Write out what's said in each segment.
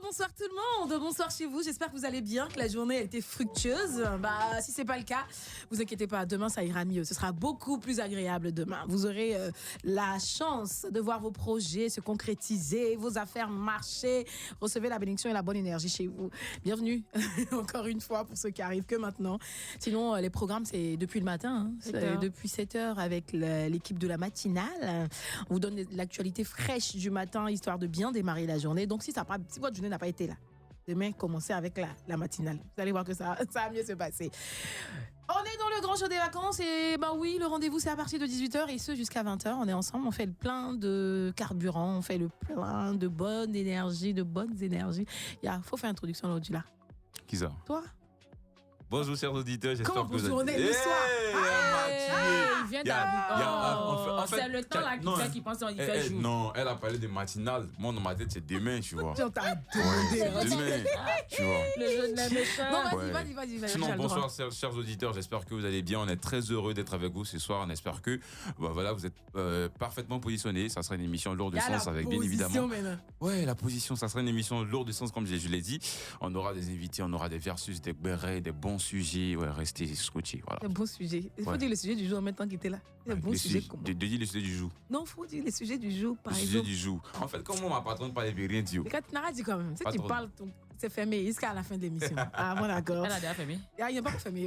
bonsoir tout le monde, bonsoir chez vous, j'espère que vous allez bien, que la journée a été fructueuse. Si c'est pas le cas, vous inquiétez pas, demain ça ira mieux, ce sera beaucoup plus agréable demain. Vous aurez la chance de voir vos projets se concrétiser, vos affaires marcher, recevez la bénédiction et la bonne énergie chez vous. Bienvenue encore une fois pour ceux qui arrivent que maintenant. Sinon les programmes c'est depuis le matin, depuis 7h avec l'équipe de la matinale. On vous donne l'actualité fraîche du matin histoire de bien démarrer la journée. Donc si votre journée n'a pas été là, demain commencez avec la matinale. Vous allez voir que ça va mieux se passer. On est dans le grand show des vacances et oui, le rendez-vous c'est à partir de 18h et ce jusqu'à 20h. On est ensemble, on fait le plein de carburant, on fait le plein de bonnes énergies. Faut faire l'introduction là-dessus là. Qui ça? Toi? Bonjour chers auditeurs, j'espère que vous allez le soir. Il vient c'est le temps là qui pense qu'il fait jour. Non, elle a parlé de matinale. Moi dans ma tête c'est demain, tu vois. Demain, tu vois. Le jeu de la méchante. Non, vas-y. Sinon, bonsoir chers auditeurs, j'espère que vous allez bien. On est très heureux d'être avec vous ce soir. On espère que vous êtes parfaitement positionnés. Ça sera une émission lourde de sens avec bien évidemment. Ouais, la position, ça sera une émission lourde de sens comme je l'ai dit. On aura des invités, on aura des versus, des bérets, des bons sujets. Ouais, restez scotchés. Voilà. Un bon sujet. Il faut dire le sujet du jour en même temps qu'il était là. C'est un bon sujet. De dire le sujet du jour. Non, il faut dire le sujet du jour, par exemple. Le sujet du jour. En fait, comme ma patronne parlait de rien dit. Mais quand tu n'as dit quand même, tu parles, c'est fermé jusqu'à la fin de l'émission. Ah, bon, d'accord. Elle a déjà fermé. Il n'est pas fermé,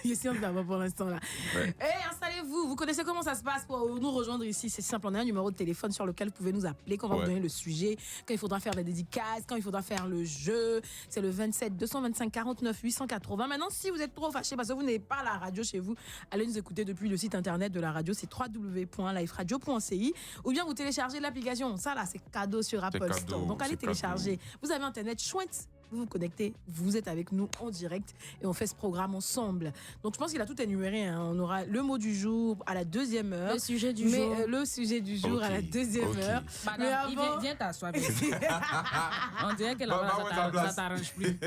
Il est sûr d'abord pour l'instant là. Ouais. Installez-vous. Vous connaissez comment ça se passe pour nous rejoindre ici. C'est simple, on a un numéro de téléphone sur lequel vous pouvez nous appeler quand on va vous donner le sujet, quand il faudra faire des dédicaces, quand il faudra faire le jeu. C'est le 27 225 49 880. Maintenant, si vous êtes trop fâché parce que vous n'avez pas la radio chez vous, allez nous écouter depuis le site internet de la radio, c'est www.liferadio.ci, ou bien vous téléchargez l'application. Ça là, c'est cadeau sur Apple Store. Donc allez télécharger. Vous avez internet chouette. Vous vous connectez, vous êtes avec nous en direct et on fait ce programme ensemble. Donc je pense qu'il a tout énuméré. On aura le mot du jour à la 2e heure. Le sujet du jour. Le sujet du jour à la 2e heure. Madame, viens t'asseoir. On dirait que ça t'arrange plus.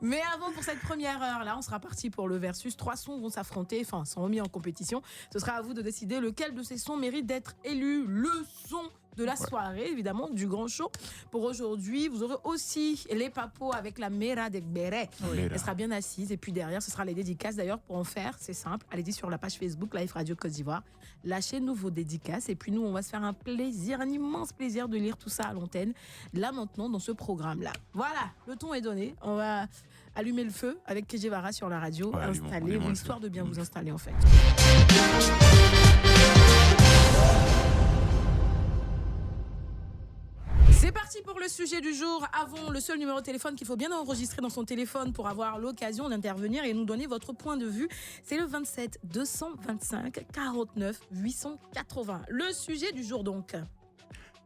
Mais avant, pour cette première heure là, on sera parti pour le versus. 3 sons vont s'affronter, sont remis en compétition. Ce sera à vous de décider lequel de ces sons mérite d'être élu le son de la soirée, évidemment, du grand show. Pour aujourd'hui, vous aurez aussi les papos avec la Mera de Beret. Elle sera bien assise. Et puis derrière, ce sera les dédicaces. D'ailleurs, pour en faire, c'est simple. Allez-y sur la page Facebook Live Radio Côte d'Ivoire. Lâchez-nous vos dédicaces. Et puis nous, on va se faire un immense plaisir de lire tout ça à l'antenne. Là, maintenant, dans ce programme-là. Voilà, le ton est donné. On va allumer le feu avec Kejevara sur la radio. Installez-vous, histoire de bien vous installer, en fait. C'est parti pour le sujet du jour. Avant, le seul numéro de téléphone qu'il faut bien enregistrer dans son téléphone pour avoir l'occasion d'intervenir et nous donner votre point de vue, c'est le 27 225 49 880. Le sujet du jour donc.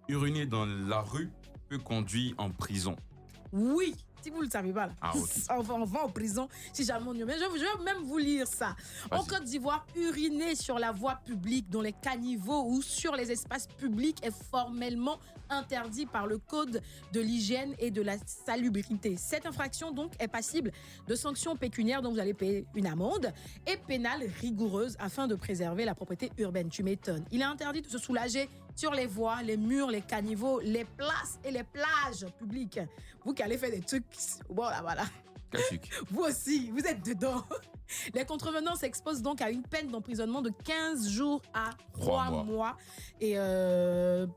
Uriner dans la rue peut conduire en prison. Oui. Si vous ne le savez pas, là. Okay. On va en prison si jamais on y est. Mais je vais même vous lire ça. En Côte d'Ivoire, uriner sur la voie publique, dans les caniveaux ou sur les espaces publics est formellement interdit par le Code de l'hygiène et de la salubrité. Cette infraction, donc, est passible de sanctions pécuniaires dont vous allez payer une amende et pénale rigoureuse afin de préserver la propriété urbaine. Tu m'étonnes. Il est interdit de se soulager sur les voies, les murs, les caniveaux, les places et les plages publiques. Vous qui allez faire des trucs, voilà. Vous aussi, vous êtes dedans. Les contrevenants s'exposent donc à une peine d'emprisonnement de 15 jours à 3 mois. Et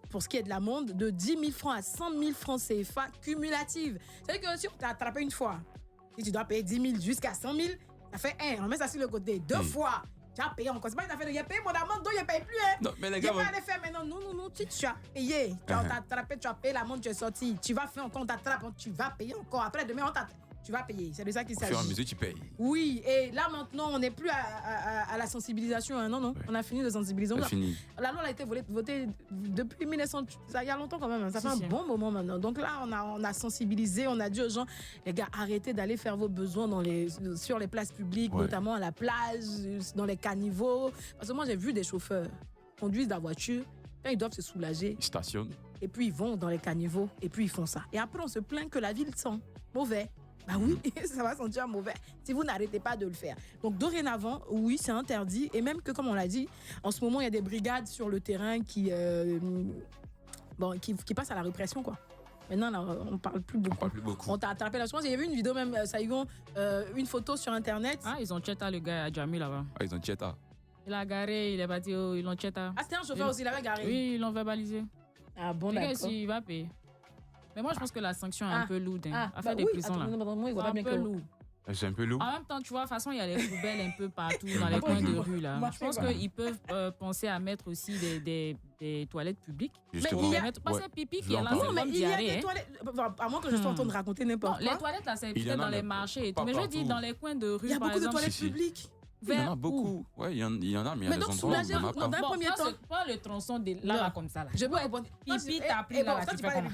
pour ce qui est de l'amende, de 10 000 francs à 100 000 francs CFA cumulative. C'est-à-dire que si tu as attrapé une fois, si tu dois payer 10 000 jusqu'à 100 000, ça fait 1. On met ça sur le côté. 2 fois. Tu as payé encore. C'est pas une affaire de. Il a payé mon amende, donc il ne paye plus. Non, mais les gars. Il va aller faire maintenant. Non. Tu as payé. Tu as attrapé, tu as payé l'amende, tu es sorti. Tu vas faire encore, on t'attrape, tu vas payer encore. Après, demain, on t'attrape. Tu vas payer. C'est de ça qu'il s'agit. Au fur et à mesure, tu payes. Oui, et là maintenant, on n'est plus à la sensibilisation. Hein. Non. On a fini de sensibiliser. La loi a été votée depuis 1900. Ça, il y a longtemps quand même. Hein. Ça fait un bon moment maintenant. Donc là, on a sensibilisé. On a dit aux gens, les gars, arrêtez d'aller faire vos besoins sur les places publiques, notamment à la plage, dans les caniveaux. Parce que moi, j'ai vu des chauffeurs conduire la voiture. Quand ils doivent se soulager, ils stationnent. Et puis ils vont dans les caniveaux. Et puis ils font ça. Et après, on se plaint que la ville sent mauvais. Bah oui, ça va sentir mauvais si vous n'arrêtez pas de le faire. Donc dorénavant, oui, c'est interdit. Et même que, comme on l'a dit, en ce moment, il y a des brigades sur le terrain qui passent à la répression, quoi. Maintenant, là, on parle plus beaucoup. On t'a attrapé là. Je pense qu'il y avait une vidéo même, une photo sur Internet. Ah, ils ont tcheta le gars à Jamil là-bas. Ah, ils ont tcheta. Il a garé, il est parti, ils l'ont tcheta. Ah, c'était un chauffeur aussi, il avait garé. Oui, ils l'ont verbalisé. Ah bon, d'accord. Il va payer. Mais moi, je pense que la sanction est un peu lourde. Affaire des prisons là. C'est un peu lourd. C'est un peu lourd. En même temps, tu vois, de toute façon, il y a les poubelles un peu partout dans les coins de rue là. Je pense qu'ils peuvent penser à mettre aussi des toilettes publiques. Justement. Parce que pipi qui est là, c'est comme diarrhée. Il y a des toilettes. À moins que je sois en train de raconter n'importe quoi. Les toilettes là, c'est peut-être dans les marchés et tout. Mais je dis dans les coins de rue. Il y a beaucoup de toilettes publiques. Il y en a beaucoup. Ouais, il y en a, mais il y a des endroits où il y en a pas. Dans un premier temps. Pas le tronçon de là comme ça là. Je peux répondre. Pipi, t'as pris là.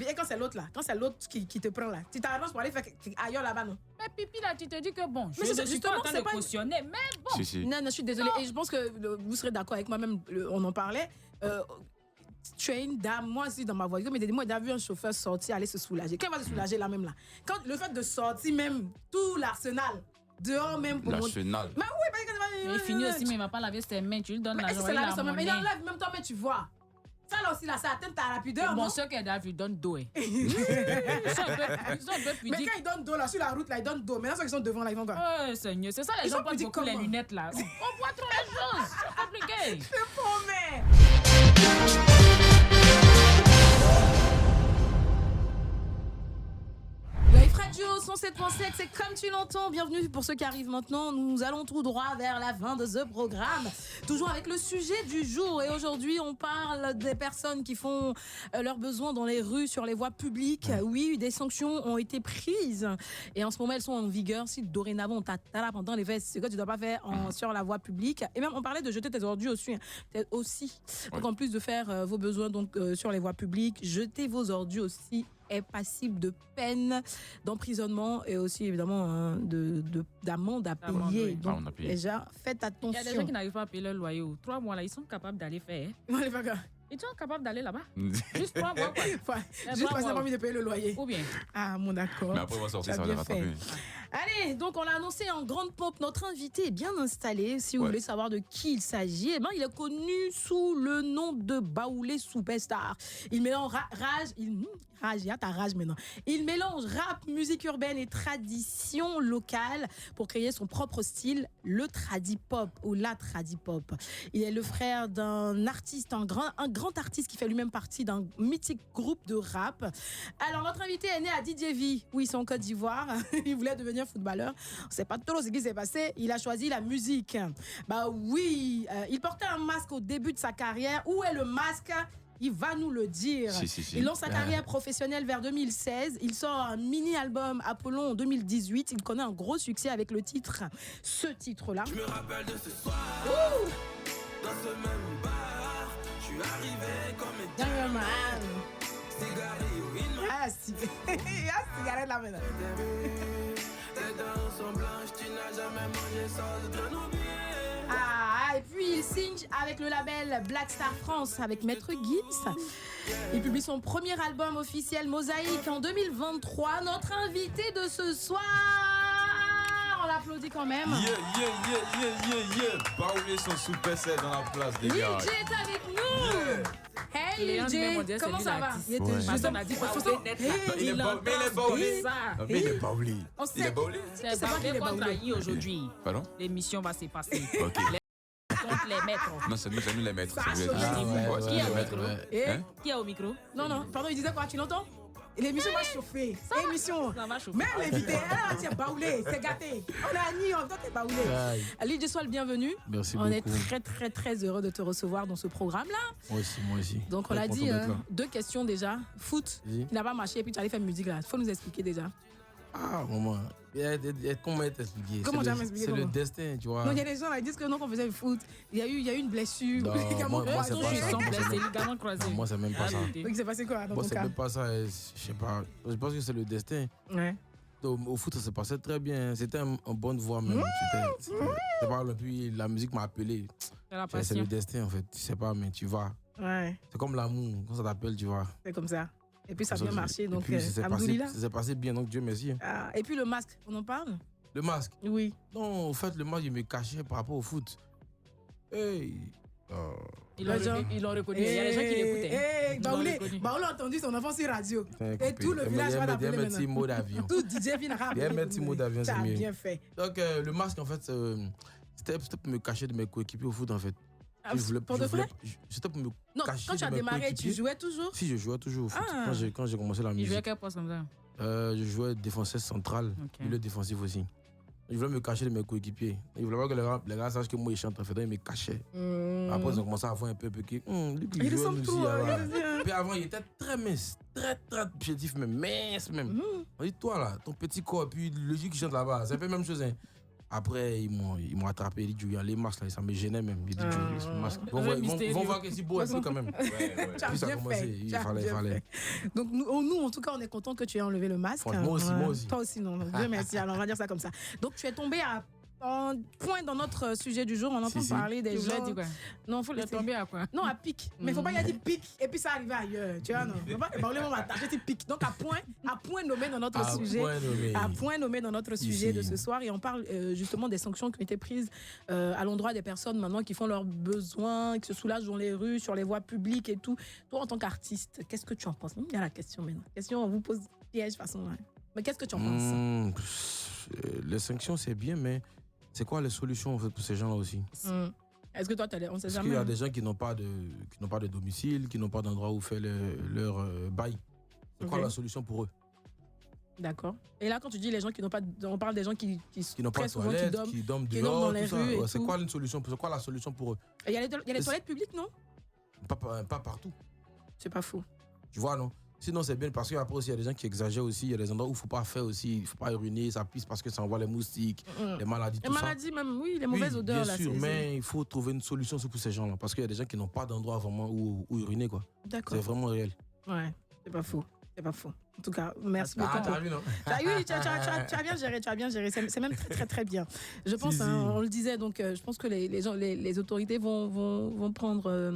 Et quand c'est l'autre là, quand c'est l'autre qui te prend là, tu t'arranges pour aller faire ailleurs là-bas, non? Mais pipi là, tu te dis que bon, je suis pas en train de cautionner, mais bon. Non, je suis désolée. Et je pense que vous serez d'accord avec moi, même on en parlait. Moi aussi dans ma voiture, mais moi j'ai vu un chauffeur sortir, aller se soulager. Quand il va se soulager là même là, quand le fait de sortir même tout l'arsenal dehors même pour l'arsenal. Mais oui, il finit aussi, mais il va pas laver ses mains, tu lui donnes la journée. Mais il enlève même temps, mais tu vois. Ça là aussi là, ça atteint ta rapideur. Bon, ceux qui lui donnent dos. Ils sont un peu pudiques. Mais quand ils donnent dos là sur la route là, ils donnent dos. Maintenant ceux qui sont devant là, ils vont quoi? Oh Seigneur, c'est ça les gens portent beaucoup les lunettes là. On voit trop les choses, c'est compliqué. C'est paumé. Radio 107.7, c'est comme tu l'entends. Bienvenue pour ceux qui arrivent maintenant. Nous allons tout droit vers la fin de ce programme. Toujours avec le sujet du jour. Et aujourd'hui, on parle des personnes qui font leurs besoins dans les rues, sur les voies publiques. Oui, des sanctions ont été prises. Et en ce moment, elles sont en vigueur. Si dorénavant, on t'attend pendant les fesses, c'est quoi tu ne dois pas faire sur la voie publique. Et même, on parlait de jeter tes ordures aussi. Donc, en plus de faire vos besoins sur les voies publiques, jetez vos ordures aussi est passible de peine d'emprisonnement et aussi évidemment d'amende à payer. Donc déjà, faites attention. Il y a des gens qui n'arrivent pas à payer leur loyer. 3 mois là, ils sont capables d'aller faire. Ils sont capables d'aller là-bas. Juste 3 mois quoi. Juste parce qu'ils n'ont pas envie de payer le loyer. Ou bien. Ah mon d'accord. Mais après on va sortir, ça va les rattraper. Allez, donc on l'a annoncé en grande pompe. Notre invité est bien installé. Si vous voulez savoir de qui il s'agit, il est connu sous le nom de Baoulé Superstar. Il mélange Il mélange rap, musique urbaine et tradition locale pour créer son propre style, le tradipop ou la tradipop. Il est le frère d'un artiste, un grand artiste qui fait lui-même partie d'un mythique groupe de rap. Alors notre invité est né à Didiéville, oui, ils sont en Côte d'Ivoire. Il voulait devenir footballeur. On ne sait pas trop ce qui s'est passé. Il a choisi la musique. Il portait un masque au début de sa carrière. Où est le masque ? Il va nous le dire. Il lance sa carrière professionnelle vers 2016. Il sort un mini-album Apollon en 2018. Il connaît un gros succès avec ce titre-là. Je me rappelle de ce soir. Dans ce même bar, je suis arrivé comme un cigarette là maintenant. Tes dents sont blanches, tu n'as jamais mangé sans te oublier. Et puis il signe avec le label Black Star France avec Maître Gims. Il publie son premier album officiel Mosaïque en 2023. Notre invité de ce soir, on l'applaudit quand même. Baoulé son Superstar dans la place des gars. DJ est avec nous. Hey DJ, comment ça va? Il est baoulé. Mais il est baoulé. C'est baoulé aujourd'hui. Pardon? L'émission va se passer. Ok. Contre les maîtres. Non, c'est nous les maîtres. Qui est au micro? Non, pardon, il disait quoi? Tu l'entends? L'émission va chauffer. L'émission. Ça va chauffer. Même l'invité, tiens, baoulé, c'est gâté. On a Annie, on t'es baoulé. DJ, sois le bienvenu. Merci beaucoup. On est très, très, très heureux de te recevoir dans ce programme-là. Moi aussi. Donc, on l'a dit, 2 questions déjà. Foot, qui n'a pas marché, et puis tu allais faire musique là. Il faut nous expliquer déjà. Ah, maman. Comment t'expliquer? Comment tu vas m'expliquer? C'est le destin, tu vois. Non, il y a des gens qui disent que non, qu'on faisait le foot. Il y a eu une blessure. Non, moi, c'est ligament croisé. Moi, c'est même pas ça. Donc, il s'est passé quoi dans ton cas? C'est même pas ça. Je sais pas. Je pense que c'est le destin. Ouais. Donc, au foot, ça se passait très bien. C'était une bonne voix même. C'était pas le puis la musique m'a appelé. C'est le destin en fait. Tu sais pas, mais tu vas. Ouais. C'est comme l'amour. Quand ça t'appelle, tu vas. C'est comme ça. Et puis ça a bien marché, donc c'est passé bien, donc Dieu merci. Et puis le masque, on en parle? Le masque? Oui. Non, en fait, le masque, il me cachait par rapport au foot. Hey, Ils l'ont reconnu. Il y a des gens qui l'écoutaient. On l'a entendu, son enfant sur radio. Et tout le village va l'appeler maintenant. Il y a un petit mot d'avion. Tout DJ vient à Il y a un petit mot d'avion, c'est mieux. bien fait. Donc, le masque, en fait, c'était pour me cacher de mes coéquipiers au foot, en fait. C'était pour me cacher. Non, quand tu as démarré, tu jouais toujours? Si, je jouais toujours au foot. Quand j'ai commencé la musique. Il jouait quel poste comme ça? Je jouais défenseur central, milieu défensif aussi. Je voulais me cacher de mes coéquipiers. Je voulais pas que les gars sachent que moi, ils chantent en fait. Donc, ils me cachaient. Après, ils ont commencé à voir un peu qui. Lui qui joue aussi. Puis avant, il était très mince, très objectif, même mince même. On dit, toi là, ton petit corps, puis le jeu qui chante là-bas, c'est un peu la même chose. Hein. Après, ils m'ont attrapé. Ils disent, les masques là, ça me gênait même. Ils disent, masques. Ils vont voir que c'est beau un peu quand même. Puis ça a commencé, il fallait. Donc, nous, en tout cas, on est content que tu aies enlevé le masque. Moi aussi. Toi aussi, non. Dieu merci. Alors, on va dire ça comme ça. Donc, tu es tombé à un point dans notre sujet du jour. On entend parler des gens. Dit quoi? Non, faut le tomber à quoi? Non, à pic. Mais il ne faut pas y aller pic et puis ça arrive ailleurs. Tu vois, non. Faut pas parler à m'attacher, tu pic. Donc, à point nommé dans notre sujet. À point nommé dans notre sujet de ce soir. Et on parle justement des sanctions qui ont été prises à l'endroit des personnes maintenant qui font leurs besoins, qui se soulagent dans les rues, sur les voies publiques et tout. Toi, en tant qu'artiste, qu'est-ce que tu en penses? Il y a la question maintenant. Question, on vous pose piège de façon. Mais qu'est-ce que tu en penses? Les sanctions, c'est bien, mais c'est quoi les solutions en fait, pour ces gens-là aussi? Est-ce que toi, on sait jamais? Parce qu'il y a des gens qui n'ont pas de domicile, qui n'ont pas d'endroit où faire leur bail. C'est quoi la solution pour eux? D'accord. Et là, quand tu dis les gens qui n'ont pas, on parle des gens qui n'ont pas de toilettes, qui dorment dehors, dans les rues. C'est quoi une solution? C'est quoi la solution pour eux? Il y a les toilettes publiques, non? Pas partout. C'est pas faux. Tu vois, non? Sinon, c'est bien parce qu'après aussi, il y a des gens qui exagèrent aussi. Il y a des endroits où il ne faut pas faire aussi. Il ne faut pas uriner, ça pisse parce que ça envoie les moustiques, les maladies, tout ça. Les maladies, même, oui, les mauvaises odeurs. Bien sûr, mais il faut trouver une solution pour ces gens-là. Parce qu'il y a des gens qui n'ont pas d'endroit vraiment où uriner, quoi. D'accord. C'est vraiment réel. Ouais, c'est pas faux. C'est pas faux. En tout cas, merci beaucoup. T'as vu, non? Oui, tu as bien géré. C'est même très bien. Je pense, on le disait, donc je pense que les autorités vont prendre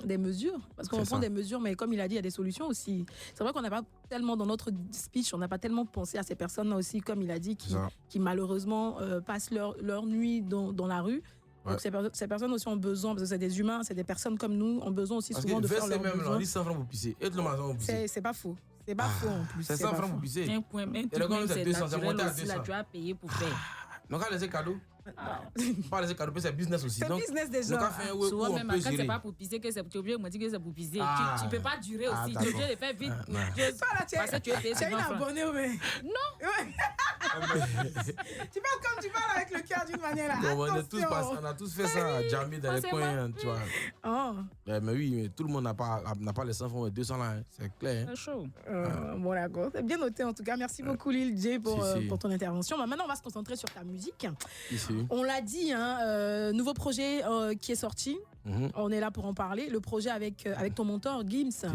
des mesures. Parce qu'on prend des mesures, mais comme il a dit, il y a des solutions aussi. C'est vrai qu'on n'a pas tellement, dans notre speech, on n'a pas tellement pensé à ces personnes-là aussi, comme il a dit, qui malheureusement passent leur nuit dans la rue. Donc ces personnes aussi ont besoin, parce que c'est des humains, c'est des personnes comme nous, ont besoin aussi souvent de faire leurs besoins. Parce que 100 francs pour pisser. Et le matin pour pisser. C'est pas faux. C'est pas faux en plus. C'est 100 francs pour pisser. Un point, même c'est naturel aussi, là, tu as payé pour faire. Donc, quand les cadeaux, pas les cadeaux, c'est business aussi. C'est business déjà. Souvent, même quand c'est pas pour pisser, que c'est obligé de me dire que c'est pour pisser. Tu peux pas durer aussi. Tu es obligé de faire vite. Parce que tu es payé. Tu es une abonnée, mais. Non. Tu parles comme tu parles avec le cœur d'une manière là. On a tous fait ça à Jamie dans les coins, tu vois. Mais oui, mais tout le monde n'a pas les 100 francs, 200 là, c'est clair. C'est chaud. Bon, d'accord. C'est bien noté en tout cas. Merci beaucoup, Lil J, pour ton intervention. Maintenant, on va se concentrer sur ta musique. On l'a dit, nouveau projet qui est sorti. On est là pour en parler. Le projet avec ton mentor, Gims.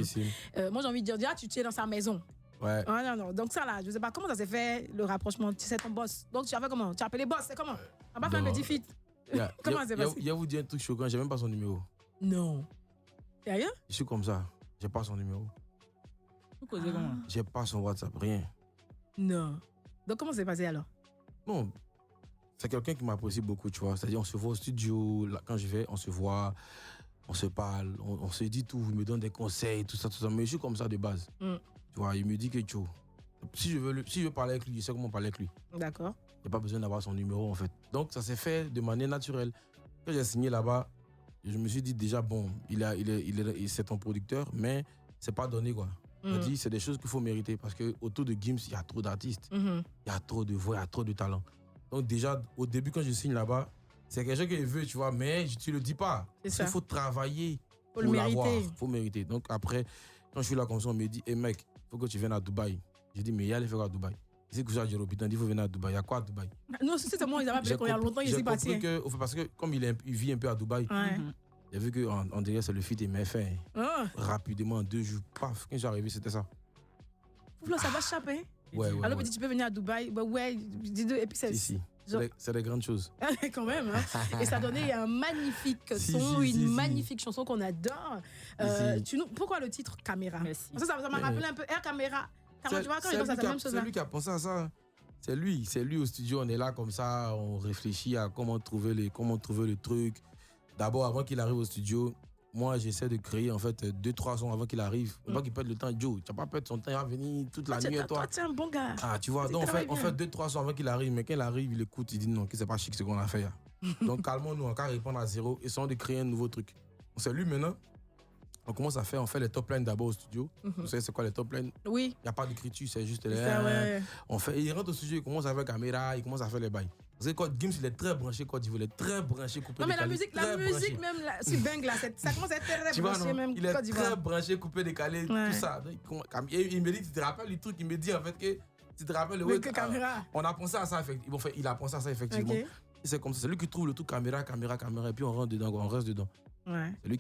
Moi, j'ai envie de dire, tu es dans sa maison. Ouais. Non. Donc ça là, je sais pas comment ça s'est fait, le rapprochement. C'est ton boss. Donc tu as fait comment? Tu as appelé boss, c'est comment? On va faire un petit feat. Comment ça s'est passé? Il y a vous dit un truc choquant, j'ai même pas son numéro. Non. Sérieux? Je suis comme ça, j'ai pas son numéro. Vous causez comment? J'ai pas son WhatsApp, rien. Non. Donc comment ça s'est passé alors? Non. C'est quelqu'un qui m'apprécie beaucoup, tu vois. C'est-à-dire, on se voit au studio, là, quand je vais, on se voit, on se parle, on se dit tout, il me donne des conseils, tout ça. Mais je suis comme ça de base. Tu vois, il me dit que si je veux parler avec lui, je sais comment parler avec lui. D'accord. Il n'y a pas besoin d'avoir son numéro, en fait. Donc, ça s'est fait de manière naturelle. Quand j'ai signé là-bas, je me suis dit déjà, bon, c'est ton producteur, mais c'est pas donné, quoi. Il dit, c'est des choses qu'il faut mériter parce qu'autour de Gims, il y a trop d'artistes. Il y a trop de voix, il y a trop de talent. Donc déjà, au début, quand je signe là-bas, c'est quelque chose qu'il veut, tu vois, mais tu le dis pas. Il faut travailler pour l'avoir. Il faut mériter. Donc après, quand je suis là comme ça, on me dit, hey mec, il faut que tu viennes à Dubaï. Je dis, mais il y a les faire à Dubaï. C'est que ça, j'ai dit, il faut venir à Dubaï. Il y a quoi à Dubaï? Non, c'est moi, ils avaient appelé quand il y a longtemps, ils y partis. Parce que comme il vit un peu à Dubaï, j'ai vu qu'en dirait c'est le feat et m'a fait rapidement, en 2 jours, paf, quand je suis arrivé, c'était ça. Là, ça va chaper. Ouais. Alors, tu peux venir à Dubaï. Bah ouais, et puis c'est. Si. C'est des grandes choses. Quand même. Hein. Et ça donnait un magnifique son, une magnifique chanson qu'on adore. Pourquoi le titre Caméra? Ça m'a rappelé un peu Air Caméra. Tu vois, quand c'est la même chose. C'est lui qui a pensé à ça. C'est lui au studio. On est là comme ça, on réfléchit à comment trouver le truc. D'abord, avant qu'il arrive au studio, moi, j'essaie de créer en fait 2-3 sons avant qu'il arrive. Pas qu'il perde le temps. Joe, tu n'as pas perdu son temps, il va venir toute la nuit et toi. Tu es un bon gars. Ah, tu vois, donc on fait 2-3 sons avant qu'il arrive. Mais quand il arrive, il écoute, il dit non, que c'est pas chic ce qu'on a fait. Donc calmons-nous, on va répondre à zéro. Essayons de créer un nouveau truc. On s'est lu maintenant. On commence à faire, on fait les top lines d'abord au studio. Vous savez c'est quoi les top lines? Oui. Il n'y a pas d'écriture, c'est juste les... Ouais. On fait, il rentre au studio, il commence à faire la caméra, il commence à faire les bails. Parce que quand Gims, il est très branché, quand il est très branché, coupé. Non, mais la musique même, si bang là, ça commence à être très branché même. Il est très branché, coupé, décalé, tout ça. Il me dit, tu te rappelles le truc, il me dit en fait que, tu te rappelles le caméra. On a pensé à ça, effectivement. Il a pensé à ça, effectivement. Okay. C'est comme ça, c'est lui qui trouve le truc caméra, et puis on rentre dedans, on reste dedans. Ouais. C'est lui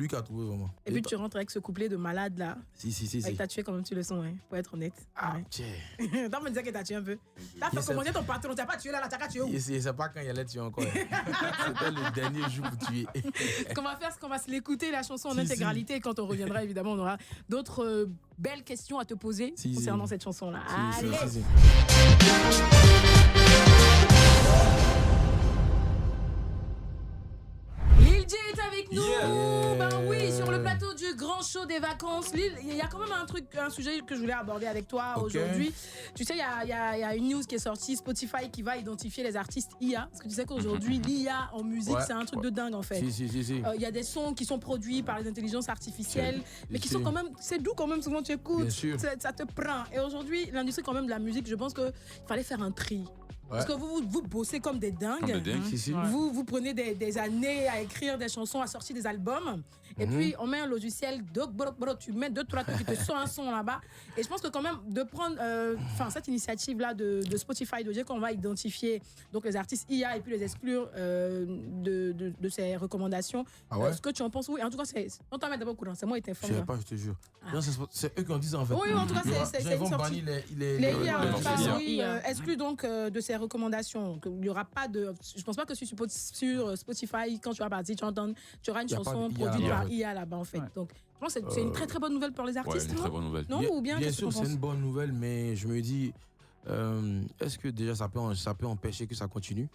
qui a trouvé vraiment. Et puis tu rentres avec ce couplet de malade là. Si. T'as tué quand même tu le sens, hein, pour être honnête. Ah, tiens. T'as me dire que t'as tué un peu. T'as fait commander ton patron, t'as pas tué là, t'as qu'à tuer où? Je sais pas quand il allait tuer encore. C'était le dernier jour pour tuer. Ce qu'on va faire, c'est qu'on va se l'écouter la chanson en intégralité. Et quand on reviendra, évidemment, on aura d'autres belles questions à te poser concernant cette chanson là. Allez. Lil J est avec nous. Ben oui, sur le plateau du grand show des vacances. Lil, il y a quand même un sujet que je voulais aborder avec toi aujourd'hui. Tu sais, il y a une news qui est sortie, Spotify qui va identifier les artistes IA. Parce que tu sais qu'aujourd'hui, l'IA en musique, c'est un truc de dingue en fait. Il y a des sons qui sont produits par les intelligences artificielles, mais qui sont quand même, c'est doux quand même, souvent tu écoutes, ça te prend. Et aujourd'hui, l'industrie quand même de la musique, je pense qu'il fallait faire un tri. Parce que vous bossez comme des dingues. Vous prenez des années à écrire des chansons, à sortir des albums. Et puis, on met un logiciel, tu mets 2-3 trucs qui te sortent un son là-bas. Et je pense que quand même, de prendre cette initiative-là de Spotify, de dire qu'on va identifier donc, les artistes IA et puis les exclure de ces recommandations. Ce que tu en penses, oui, en tout cas, on t'en met d'abord au courant. C'est moi qui t'informe. Je sais pas, je te jure. Non, c'est eux qui ont dit ça en fait. Oui, en tout cas, c'est une sortie. Les IA, exclus donc de ces recommandations. Il y aura pas de. Je pense pas que sur Spotify, quand tu vas partir, tu auras une chanson produite par IA là-bas en fait. Donc, je pense que c'est une très très bonne nouvelle pour les artistes. Une très bonne nouvelle. Non, ou bien sûr, c'est une bonne nouvelle, mais je me dis, est-ce que déjà ça peut empêcher que ça continue?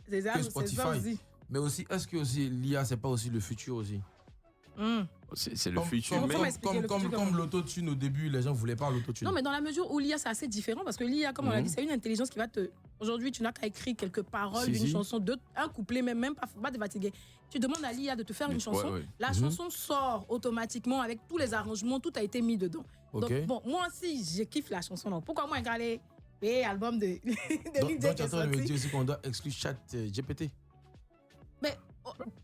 C'est ça, Spotify. Mais aussi, est-ce que aussi l'IA c'est pas aussi le futur aussi? C'est le futur. Comme l'autotune au début, les gens ne voulaient pas l'autotune. Non, mais dans la mesure où l'IA, c'est assez différent parce que l'IA, comme on l'a dit, c'est une intelligence qui va te. Aujourd'hui, tu n'as qu'à écrire quelques paroles d'une chanson, un couplet, même pas te fatiguer. Tu demandes à l'IA de te faire une chanson. La chanson sort automatiquement avec tous les arrangements, tout a été mis dedans. Donc, bon, moi aussi, je kiffe la chanson. Donc, pourquoi moi, regarder l'album de Lil J? Donc, tu es en train de me dire aussi qu'on doit exclure ChatGPT? Mais.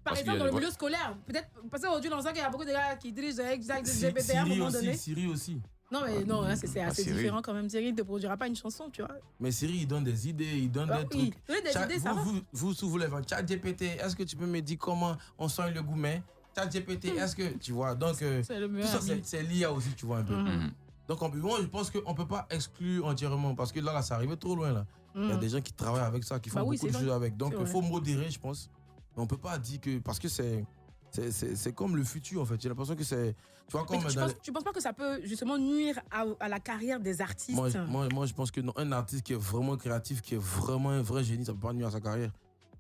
Par exemple, dans le milieu scolaire, peut-être parce qu'aujourd'hui, dans ça, il y a beaucoup de gars qui dirigent avec GPT à un moment donné. Siri aussi. Non, mais non, là, c'est assez différent quand même. Siri ne te produira pas une chanson, tu vois. Mais Siri, il donne des idées, il donne des trucs. Des idées, ça va. Vous soulevez, ChatGPT, est-ce que tu peux me dire comment on sent le goût, mais ChatGPT, est-ce que, tu vois, donc, tout ça, c'est l'IA aussi, tu vois, un peu. Donc, moi, je pense qu'on ne peut pas exclure entièrement, parce que là, ça arrive trop loin, là. Il y a des gens qui travaillent avec ça, qui font beaucoup de choses avec. Donc, il faut modérer, je pense. Mais on peut pas dire que parce que c'est comme le futur en fait. J'ai l'impression que c'est tu vois comme tu penses pas que ça peut justement nuire à la carrière des artistes? Moi je pense que non, un artiste qui est vraiment créatif, qui est vraiment un vrai génie, ça peut pas nuire à sa carrière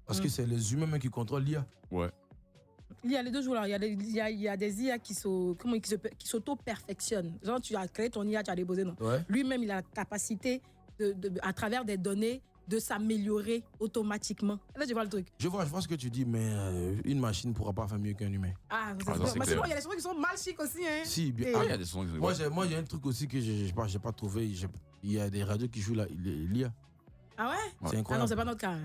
parce que c'est les humains qui contrôlent l'IA. Il y a les deux jours là, il y a des IA qui s'auto-perfectionnent. Genre tu as créé ton IA, tu as déposé non. Lui-même il a la capacité à travers des données de s'améliorer automatiquement. Là, tu vois le truc. Je vois ce que tu dis, mais une machine ne pourra pas faire mieux qu'un humain. C'est clair. Il y a des sons qui sont mal chics aussi. Hein. Si, bien. Il y a des sons. Moi, il y a un truc aussi que je n'ai pas trouvé. Il y a des radios qui jouent l'IA. Ah ouais? C'est incroyable. Ah non, c'est pas notre cas.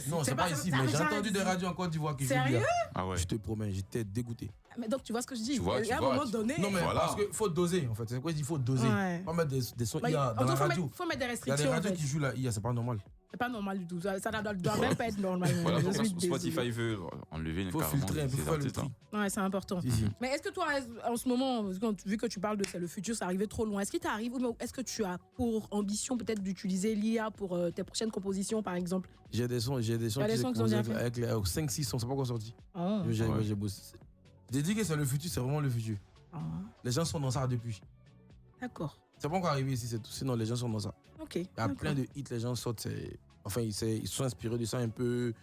Non, c'est pas ici, mais j'ai entendu des radios en Côte d'Ivoire qui jouent l'IA. Ah ouais. Je te promets, j'étais dégoûté. Mais donc, tu vois ce que je dis. Il y a un moment donné. Non, mais parce qu'il faut doser, en fait. C'est quoi? Il faut doser. Pas mettre des sons IA dans la radio. Il faut mettre des restrictions. Il y a des radios qui jouent l'IA, c'est pas normal. C'est pas normal du tout. Ça ne doit même pas être normal. Voilà, Spotify veut enlever une carrément. Il faut filtrer un peu, faire le tri. Ouais, c'est important. Mais est-ce que toi, en ce moment, vu que tu parles de le futur, ça arrivait trop loin, est-ce qu'il t'arrive ou est-ce que tu as pour ambition peut-être d'utiliser l'IA pour tes prochaines compositions, par exemple? J'ai des sons qui sont avec 5-6 sons, c'est pas encore sorti. J'ai bossé. J'ai dit que c'est le futur, c'est vraiment le futur. Les gens sont dans ça depuis. D'accord. C'est pas encore arrivé ici, c'est tout. Sinon, les gens sont dans ça. Ok. Il y a plein de hits, les gens sortent. Enfin, ils sont inspirés de ça un peu.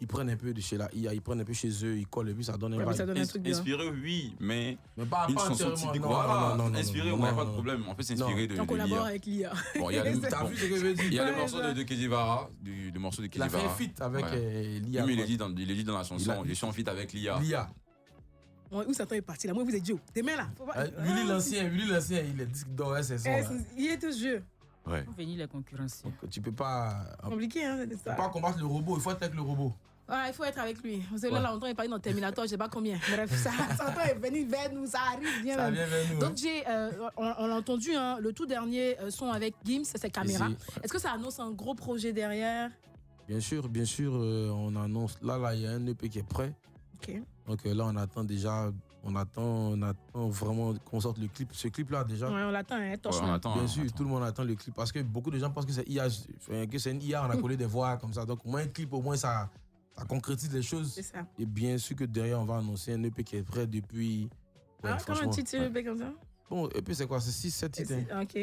ils prennent un peu de chez la IA, ils prennent un peu chez eux, ils collent et puis ça donne un ça donne un truc inspiré, oui, mais pas une chanson typique. Voilà, inspiré, on n'a pas de problème. On peut s'inspirer de l'IA. On collabore avec l'IA. Bon, il y a le morceau de Kedivara, du morceau de Kedivara. Il a fait un feat avec l'IA. Mais il est dit dans la chanson, je suis en feat avec l'IA. Où Satan est parti là? Moi, vous êtes Joe. Demain là. Willy l'ancien, il est disque d'or, c'est ça. Il est tout jeu. Ouais. Pour venir les concurrencer. Tu peux pas. Compliqué, hein, c'est ça. Tu peux pas combattre le robot, il faut être avec le robot. Ouais, il faut être avec lui. Vous savez, là, longtemps, il est parti dans Terminator, je sais pas combien. Bref, Satan est venu vers nous, ça arrive bien. Ça vient vers nous. Donc, on l'a entendu, hein, le tout dernier son avec Gims, c'est Caméra. Est-ce que ça annonce un gros projet derrière? Bien sûr, on annonce. Là, il y a un EP qui est prêt. Ok. Donc là, on attend vraiment qu'on sorte le clip. Ce clip-là, déjà. Ouais, on l'attend, hein, Bien sûr, tout le monde attend le clip. Parce que beaucoup de gens pensent que c'est IA, que c'est une IA, on a collé des voix comme ça. Donc, au moins, un clip, au moins, ça concrétise les choses. C'est ça. Et bien sûr que derrière, on va annoncer un EP qui est prêt depuis. Comment un titre sur EP comme ça? Bon, EP, c'est quoi? C'est 6-7 titres. Ok.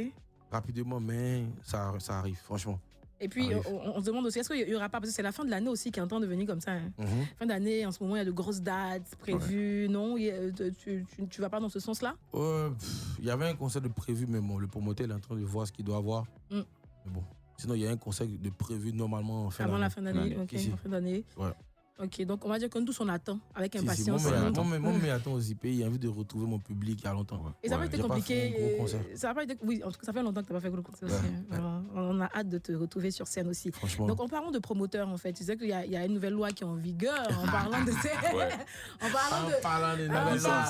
Rapidement, mais ça arrive, franchement. Et puis, on se demande aussi, est-ce qu'il n'y aura pas, parce que c'est la fin de l'année aussi qui est en train de venir comme ça. Hein. Fin d'année, en ce moment, il y a de grosses dates prévues. Non, tu vas pas dans ce sens-là? Il y avait un concert de prévu, mais bon, le promoteur il est en train de voir ce qu'il doit avoir. Mais bon, sinon, il y a un concert de prévu normalement en fin d'année. Avant la fin d'année, ok, en fin d'année. Ouais. Ok, donc on va dire que nous tous on attend avec impatience. Moi, mais attends aussi, j'ai envie de retrouver mon public il y a longtemps. Et ça n'a pas été compliqué. Ça n'a pas été. Oui, en tout cas, ça fait longtemps que tu n'as pas fait gros concert aussi. On a hâte de te retrouver sur scène aussi. Donc, en parlant de promoteurs, en fait, tu sais qu'il y a une nouvelle loi qui est en vigueur en parlant de ces. En parlant de nouvelles lois.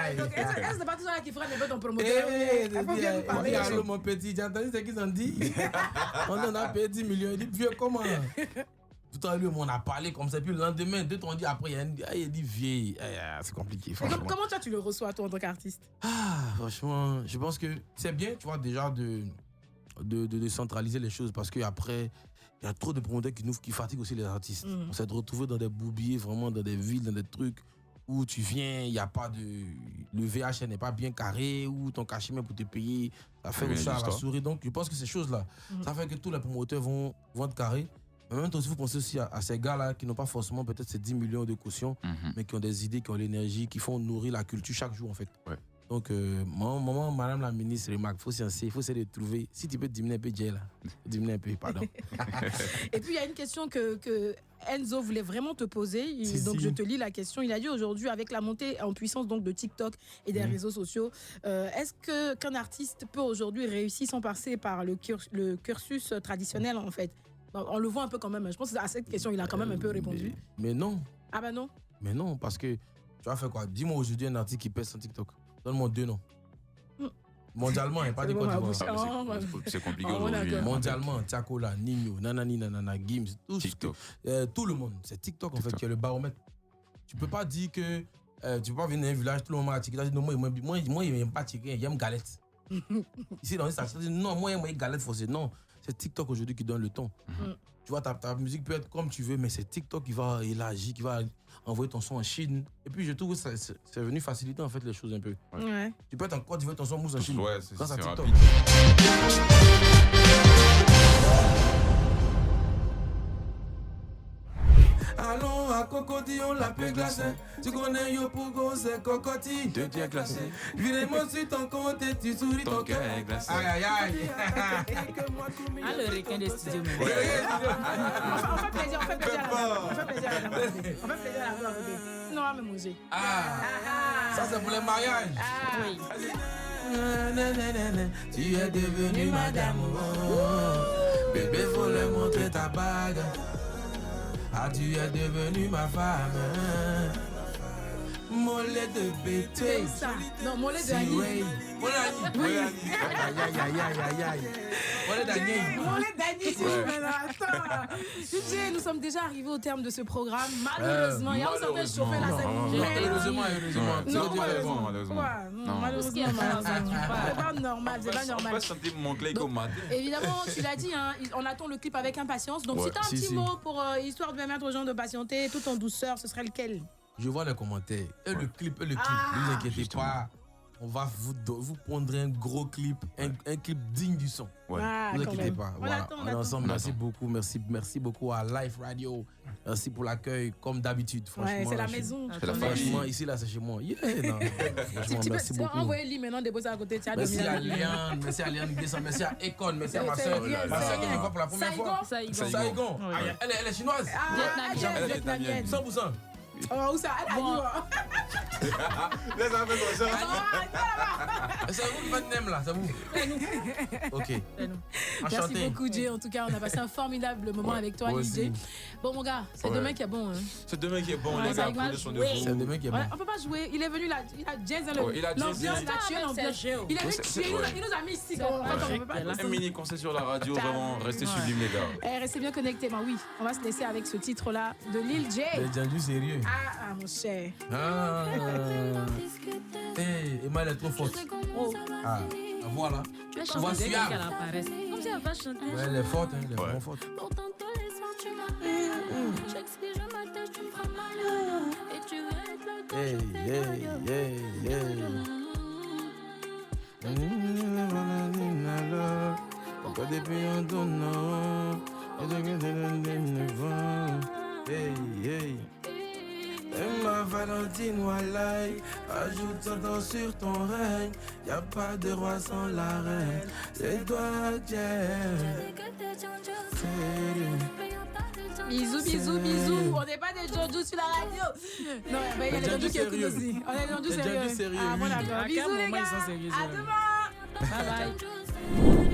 Est-ce que c'est pas tout ça qui fera un peu ton promoteur? Il faut bien nous parler. Allô, mon petit, j'ai entendu ce qu'ils ont dit. On en a payé 10 millions. Il dit, vieux, comment? Tout à l'heure, on a parlé comme ça, puis le lendemain, 2-3 dit après, il dit vieille. C'est compliqué, franchement. Comment toi, tu le reçois, toi, en tant qu'artiste? Franchement, je pense que c'est bien, tu vois, déjà de centraliser les choses parce qu'après, il y a trop de promoteurs qui fatiguent aussi les artistes. On s'est retrouvé dans des bourbiers, vraiment dans des villes, dans des trucs où tu viens, il n'y a pas de. Le VHR n'est pas bien carré, ou ton cachet même pour te payer, ça fait le chat à la souris. Donc, je pense que ces choses-là, ça fait que tous les promoteurs vont te carrer. Mais en même temps, si vous pensez aussi à ces gars-là qui n'ont pas forcément peut-être ces 10 millions de caution, mais qui ont des idées, qui ont l'énergie, qui font nourrir la culture chaque jour en fait. Ouais. Donc, madame la ministre remarque, il faut essayer de trouver. Si tu peux diminuer un peu, Jay, là. Diminuer un peu, pardon. Et puis, il y a une question que Enzo voulait vraiment te poser. Je te lis la question. Il a dit aujourd'hui, avec la montée en puissance donc, de TikTok et des réseaux sociaux, est-ce qu'un artiste peut aujourd'hui réussir sans passer par le cursus traditionnel en fait? On le voit un peu quand même. Je pense qu'à cette question, il a quand même un peu répondu. Mais non. Ah ben non. Mais non, parce que tu vas faire quoi? Dis-moi aujourd'hui un artiste qui pèse sur TikTok. Donne-moi 2 noms. Mondialement, il n'y a pas de Côte d'Ivoire. C'est compliqué aujourd'hui. Mondialement, Tiakola, Nino, Nanani, Nanana, Gims, TikTok. Tout le monde. C'est TikTok en fait qui est le baromètre. Tu peux pas dire que tu peux pas venir dans un village, tout le monde a TikTok. Non, moi, il n'aime pas TikTok, il aime galette. Ici, dans une station, non, moi, il aime galette forcée. Non. C'est TikTok aujourd'hui qui donne le ton. Tu vois, ta musique peut être comme tu veux, mais c'est TikTok qui va élargir, qui va envoyer ton son en Chine. Et puis, je trouve que c'est venu faciliter en fait les choses un peu. Ouais. Tu peux être en Côte d'Ivoire, ton son mousse en Chine. Ouais, c'est TikTok. rapide. Allons à Cocodillon, la paix glacée. Tu connais yo pour go, c'est cocotti. Deux pieds glacés. Virez-moi sur ton compte et tu souris ton cœur est glacé. Aïe, aïe, aïe. Ah, le requin des studios. On fait plaisir à la On fait plaisir à la Non, on va me manger. Ça, c'est pour les mariages. Oui. Tu es devenue madame. Bébé, faut leur montrer ta bague. Tu es devenue ma femme. Mollet de bété. Non, mollet de Annie. Mollet d'Annie, si je mets attends. DJ, nous sommes déjà arrivés au terme de ce programme. Malheureusement, il y a un certain chauffé la scène. Heureusement. Malheureusement. C'est pas normal. On peut sentir mon clé comme matin. Évidemment, tu l'as dit, on attend le clip avec impatience. Donc, si tu as un petit mot pour histoire de permettre aux gens de patienter tout en douceur, ce serait lequel? Je vois les commentaires. Et le clip, ne vous inquiétez pas. on va vous pondre un gros clip, un clip digne du son. Ouais. Ne vous inquiétez pas. Voilà. On On est ensemble. Merci beaucoup. Merci beaucoup à Life Radio. Merci pour l'accueil, comme d'habitude. Franchement, c'est la maison. Franchement, ici, là, c'est chez moi. Yeah, non. Franchement, merci beaucoup. Envoyez-lui maintenant des beaux à côté. Merci à Liane, merci à Econ, merci à ma soeur. Ma soeur qui vient pour la première fois. Saigon. Elle est chinoise. Vietnamienne. 100%. Oh, où ça? Elle a dit. C'est vous qui faites nem là, c'est vous? Ok. Merci beaucoup, Jay. En tout cas, on a passé un formidable moment avec toi, Jay. Bon, mon gars, c'est demain qui est bon. C'est demain qui est bon, les gars. C'est demain qui est bon. On peut pas jouer. Il est venu là, il a jazz l'ambiance, l'ambiance. Il est venu tuer, il nous a mis ici. Un mini concert sur la radio, vraiment, restez sublime, les gars. Restez bien connectés. Oui, on va se laisser avec ce titre-là de Lil J. C'est du sérieux. Ah, mon cher. Emma, elle est trop forte. Ah, voilà. Tu vas chanter qu'elle apparaisse. Comme si elle va chanter. Elle est forte, elle est vraiment forte. Hey. Encore depuis un donnant. Hey. Ma Valentine Walai, ajoute ton temps sur ton règne. Y'a pas de roi sans la reine. C'est toi qui Bisous. On n'est pas des Jojo sur la radio. Non, il y a des Jojo qui écoutent aussi. On est des Jojo sérieux. Ah, voilà. Bisous les gars. À demain. Bye bye.